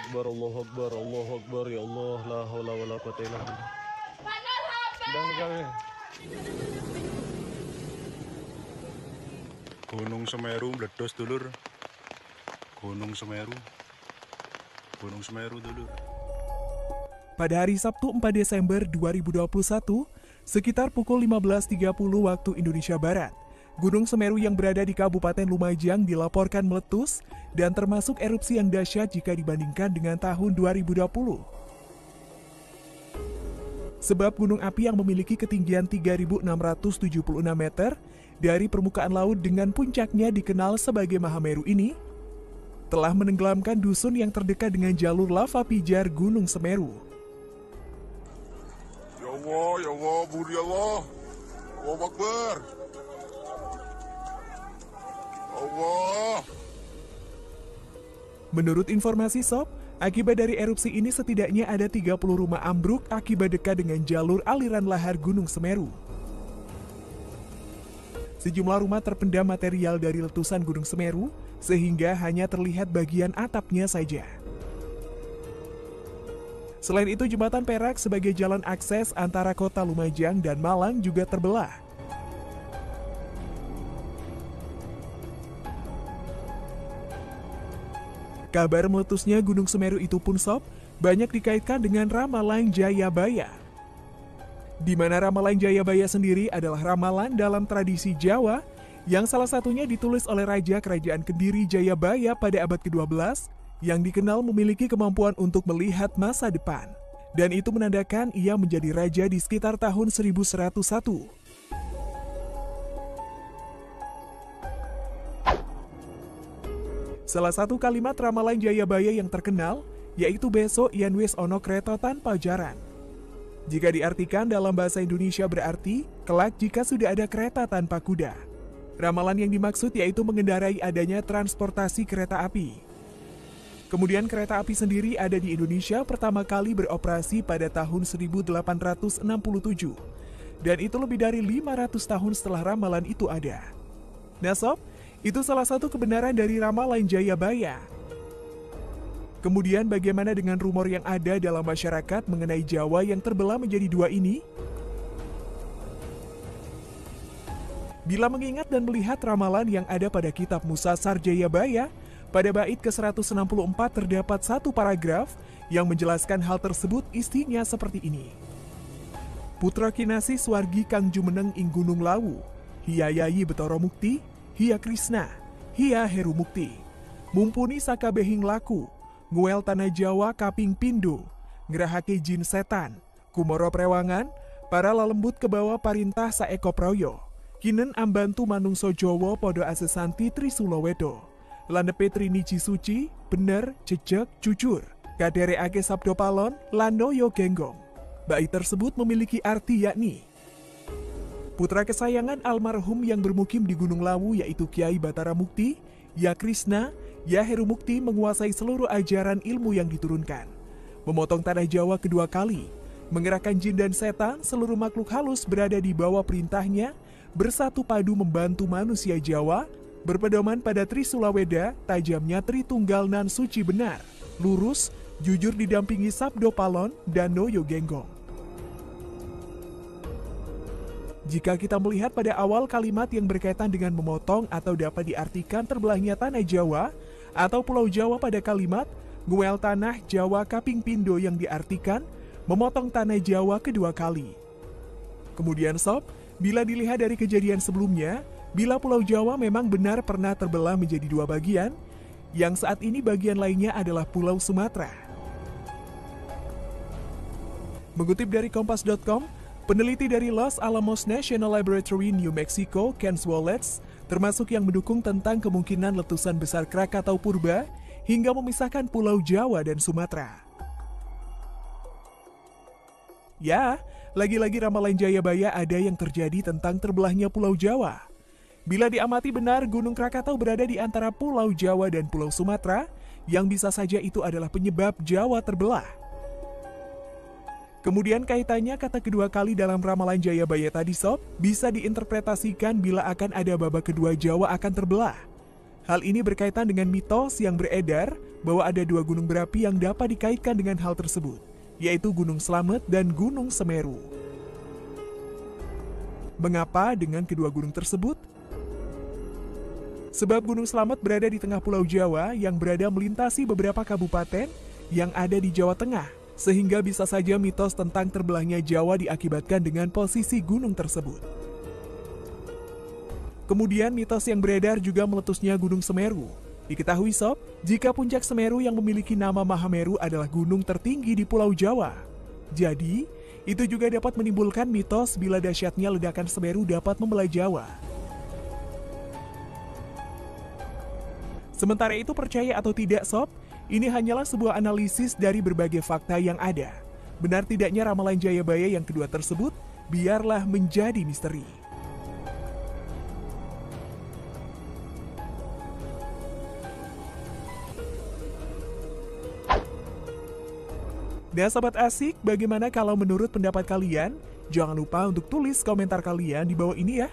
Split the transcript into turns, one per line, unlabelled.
Akbar, Allahu Akbar, Allahu Akbar, ya Allah, la haula wala quwata illa billah. Dan kami.
Gunung Semeru meledos dulur. Gunung Semeru. Gunung Semeru dulur.
Pada hari Sabtu 4 Desember 2021, sekitar pukul 15.30 waktu Indonesia Barat, Gunung Semeru yang berada di Kabupaten Lumajang dilaporkan meletus dan termasuk erupsi yang dahsyat jika dibandingkan dengan tahun 2020. Sebab gunung api yang memiliki ketinggian 3.676 meter dari permukaan laut dengan puncaknya dikenal sebagai Mahameru ini, telah menenggelamkan dusun yang terdekat dengan jalur lava pijar Gunung Semeru.
Ya Allah, Budi Allah. Allahu Akbar. Allah.
Menurut informasi SOP, akibat dari erupsi ini setidaknya ada 30 rumah ambruk akibat dekat dengan jalur aliran lahar Gunung Semeru. Sejumlah rumah terpendam material dari letusan Gunung Semeru, sehingga hanya terlihat bagian atapnya saja. Selain itu, jembatan Perak sebagai jalan akses antara kota Lumajang dan Malang juga terbelah. Kabar meletusnya Gunung Semeru itu pun sob, banyak dikaitkan dengan ramalan Jayabaya. Di mana ramalan Jayabaya sendiri adalah ramalan dalam tradisi Jawa yang salah satunya ditulis oleh Raja Kerajaan Kediri Jayabaya pada abad ke-12 yang dikenal memiliki kemampuan untuk melihat masa depan. Dan itu menandakan ia menjadi raja di sekitar tahun 1101. Salah satu kalimat ramalan Jayabaya yang terkenal, yaitu besok yen wis ono kreta tanpa jaran. Jika diartikan dalam bahasa Indonesia berarti, kelak jika sudah ada kereta tanpa kuda. Ramalan yang dimaksud yaitu mengendarai adanya transportasi kereta api. Kemudian kereta api sendiri ada di Indonesia pertama kali beroperasi pada tahun 1867. Dan itu lebih dari 500 tahun setelah ramalan itu ada. Nah sob, itu salah satu kebenaran dari ramalan Jayabaya. Kemudian bagaimana dengan rumor yang ada dalam masyarakat mengenai Jawa yang terbelah menjadi dua ini? Bila mengingat dan melihat ramalan yang ada pada kitab Musasar Jayabaya, pada bait ke-164 terdapat satu paragraf yang menjelaskan hal tersebut isinya seperti ini. Putra kinasi swargi kang jumeneng ing gunung lawu, hiya yayi betara mukti, hiya Krisna, hiya Heru Mukti. Mumpuni sakabehing laku, nguel tanah Jawa kaping pindo, ngerahake jin setan, kumoro prewangan, para lalembut ke bawah parintah saeko proyo. Kinen ambantu manungso Jawa podo asesanti Trisulowedo. Landepe Triniji suci, bener, jejeg, jujur. Kadereake sabdo palon, lanoyo genggong. Bait tersebut memiliki arti yakni putra kesayangan almarhum yang bermukim di Gunung Lawu yaitu Kiai Batara Mukti, Ya Krisna, Ya Heru Mukti menguasai seluruh ajaran ilmu yang diturunkan. Memotong tanah Jawa kedua kali, mengerahkan jin dan setan, seluruh makhluk halus berada di bawah perintahnya, bersatu padu membantu manusia Jawa, berpedoman pada Trisulaweda, tajamnya Tritunggal nan suci benar, lurus, jujur didampingi Sabdo Palon dan Noyo Genggong. Jika kita melihat pada awal kalimat yang berkaitan dengan memotong atau dapat diartikan terbelahnya tanah Jawa atau Pulau Jawa pada kalimat nguel tanah Jawa kaping pindo yang diartikan memotong tanah Jawa kedua kali. Kemudian sob, bila dilihat dari kejadian sebelumnya, bila Pulau Jawa memang benar pernah terbelah menjadi dua bagian, yang saat ini bagian lainnya adalah Pulau Sumatera. Mengutip dari Kompas.com, peneliti dari Los Alamos National Laboratory, New Mexico, Ken Swolets, termasuk yang mendukung tentang kemungkinan letusan besar Krakatau Purba hingga memisahkan Pulau Jawa dan Sumatera. Ya, lagi-lagi ramalan Jayabaya ada yang terjadi tentang terbelahnya Pulau Jawa. Bila diamati benar, Gunung Krakatau berada di antara Pulau Jawa dan Pulau Sumatera, yang bisa saja itu adalah penyebab Jawa terbelah. Kemudian kaitannya kata kedua kali dalam ramalan Jayabaya tadi sob, bisa diinterpretasikan bila akan ada babak kedua Jawa akan terbelah. Hal ini berkaitan dengan mitos yang beredar bahwa ada dua gunung berapi yang dapat dikaitkan dengan hal tersebut, yaitu Gunung Slamet dan Gunung Semeru. Mengapa dengan kedua gunung tersebut? Sebab Gunung Slamet berada di tengah Pulau Jawa yang berada melintasi beberapa kabupaten yang ada di Jawa Tengah, sehingga bisa saja mitos tentang terbelahnya Jawa diakibatkan dengan posisi gunung tersebut. Kemudian mitos yang beredar juga meletusnya Gunung Semeru. Diketahui sob, jika puncak Semeru yang memiliki nama Mahameru adalah gunung tertinggi di Pulau Jawa. Jadi, itu juga dapat menimbulkan mitos bila dahsyatnya ledakan Semeru dapat membelah Jawa. Sementara itu percaya atau tidak sob, ini hanyalah sebuah analisis dari berbagai fakta yang ada. Benar tidaknya ramalan Jayabaya yang kedua tersebut, biarlah menjadi misteri. Dan sobat asik, bagaimana kalau menurut pendapat kalian? Jangan lupa untuk tulis komentar kalian di bawah ini ya.